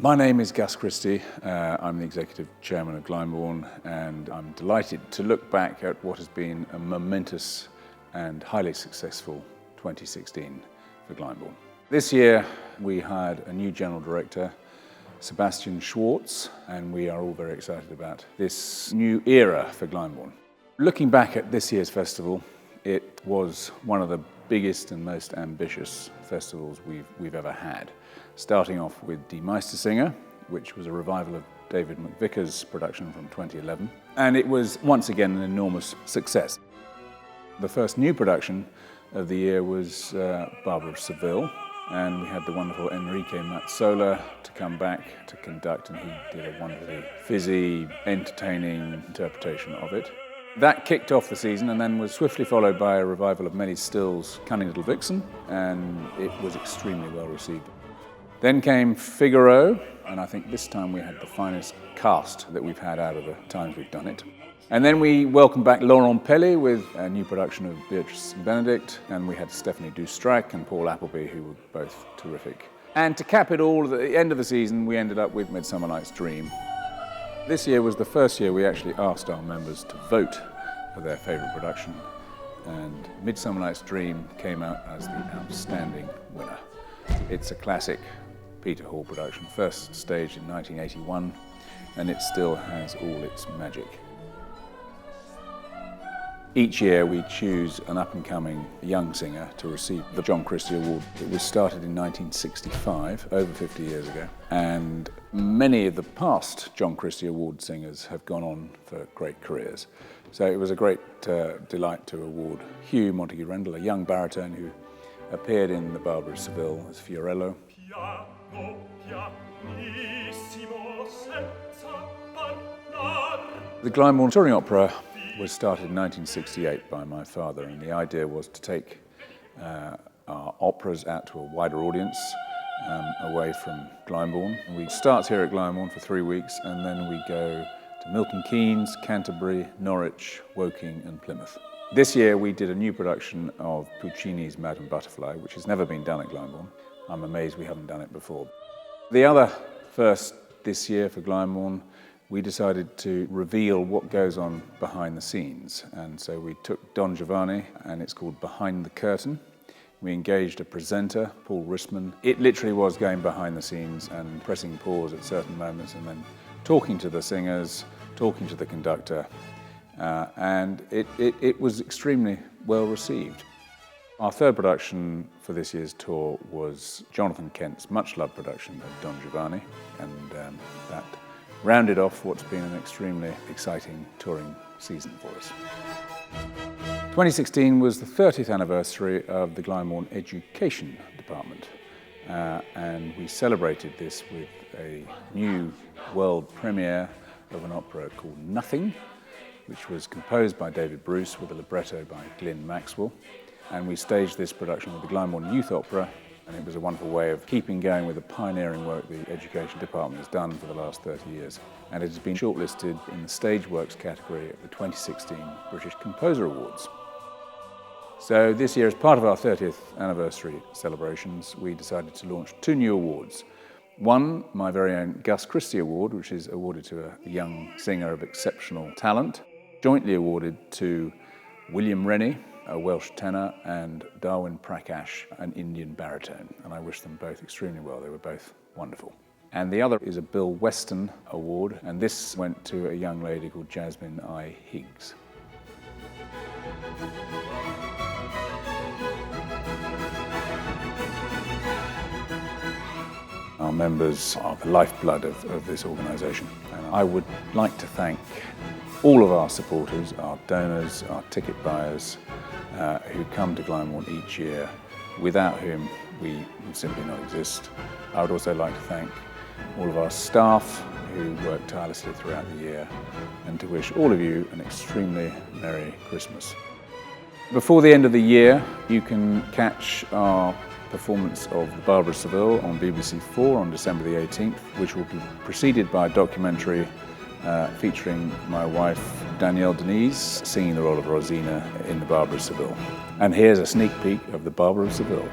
My name is Gus Christie. I'm the Executive Chairman of Glyndebourne, and I'm delighted to look back at what has been a momentous and highly successful 2016 for Glyndebourne. This year we hired a new General Director, Sebastian Schwartz, and we are all very excited about this new era for Glyndebourne. Looking back at this year's festival, it was one of the biggest and most ambitious festivals we've ever had. Starting off with Die Meistersinger, which was a revival of David McVicker's production from 2011. And it was once again an enormous success. The first new production of the year was Barber of Seville, and we had the wonderful Enrique Mazzola to come back to conduct, and he did a wonderfully fizzy, entertaining interpretation of it. That kicked off the season and then was swiftly followed by a revival of Melly Still's Cunning Little Vixen, and it was extremely well received. Then came Figaro, and I think this time we had the finest cast that we've had out of the times we've done it. And then we welcomed back Laurent Pelly with a new production of Béatrice and Bénédict, and we had Stephanie Doustrac and Paul Appleby, who were both terrific. And to cap it all, at the end of the season, we ended up with Midsummer Night's Dream. This year was the first year we actually asked our members to vote for their favourite production, and Midsummer Night's Dream came out as the outstanding winner. It's a classic Peter Hall production, first staged in 1981, and it still has all its magic. Each year we choose an up-and-coming young singer to receive the John Christie Award. It was started in 1965, over 50 years ago, and many of the past John Christie Award singers have gone on for great careers. So it was a great delight to award Hugh Macdonald, a young baritone who appeared in the Barber of Seville as Fiorello. The Gly Monterey Opera was started in 1968 by my father, and the idea was to take our operas out to a wider audience away from Glyndebourne. We start here at Glyndebourne for 3 weeks, and then we go to Milton Keynes, Canterbury, Norwich, Woking and Plymouth. This year we did a new production of Puccini's Madame Butterfly, which has never been done at Glyndebourne. I'm amazed we haven't done it before. The other first this year for Glyndebourne, we decided to reveal what goes on behind the scenes. And so we took Don Giovanni, and it's called Behind the Curtain. We engaged a presenter, Paul Rissman. It literally was going behind the scenes and pressing pause at certain moments and then talking to the singers, talking to the conductor, and it was extremely well received. Our third production for this year's tour was Jonathan Kent's much-loved production of Don Giovanni, and that rounded off what's been an extremely exciting touring season for us. 2016 was the 30th anniversary of the Glyndebourne Education Department, and we celebrated this with a new world premiere of an opera called Nothing, which was composed by David Bruce with a libretto by Glyn Maxwell. And we staged this production with the Glyndebourne Youth Opera, and it was a wonderful way of keeping going with the pioneering work the Education Department has done for the last 30 years. And it has been shortlisted in the Stage Works category at the 2016 British Composer Awards. So this year, as part of our 30th anniversary celebrations, we decided to launch 2 new awards. One, my very own Gus Christie Award, which is awarded to a young singer of exceptional talent, jointly awarded to William Rennie, a Welsh tenor, and Darwin Prakash, an Indian baritone. And I wish them both extremely well. They were both wonderful. And the other is a Bill Weston Award, and this went to a young lady called Jasmine I. Higgs. Our members are the lifeblood of this organisation, and I would like to thank all of our supporters, our donors, our ticket buyers, who come to Glyndebourne each year, without whom we would simply not exist. I would also like to thank all of our staff who work tirelessly throughout the year, and to wish all of you an extremely Merry Christmas. Before the end of the year, you can catch our performance of The Barber of Seville on BBC 4 on December the 18th, which will be preceded by a documentary featuring my wife Danielle Denise singing the role of Rosina in The Barber of Seville. And here's a sneak peek of The Barber of Seville.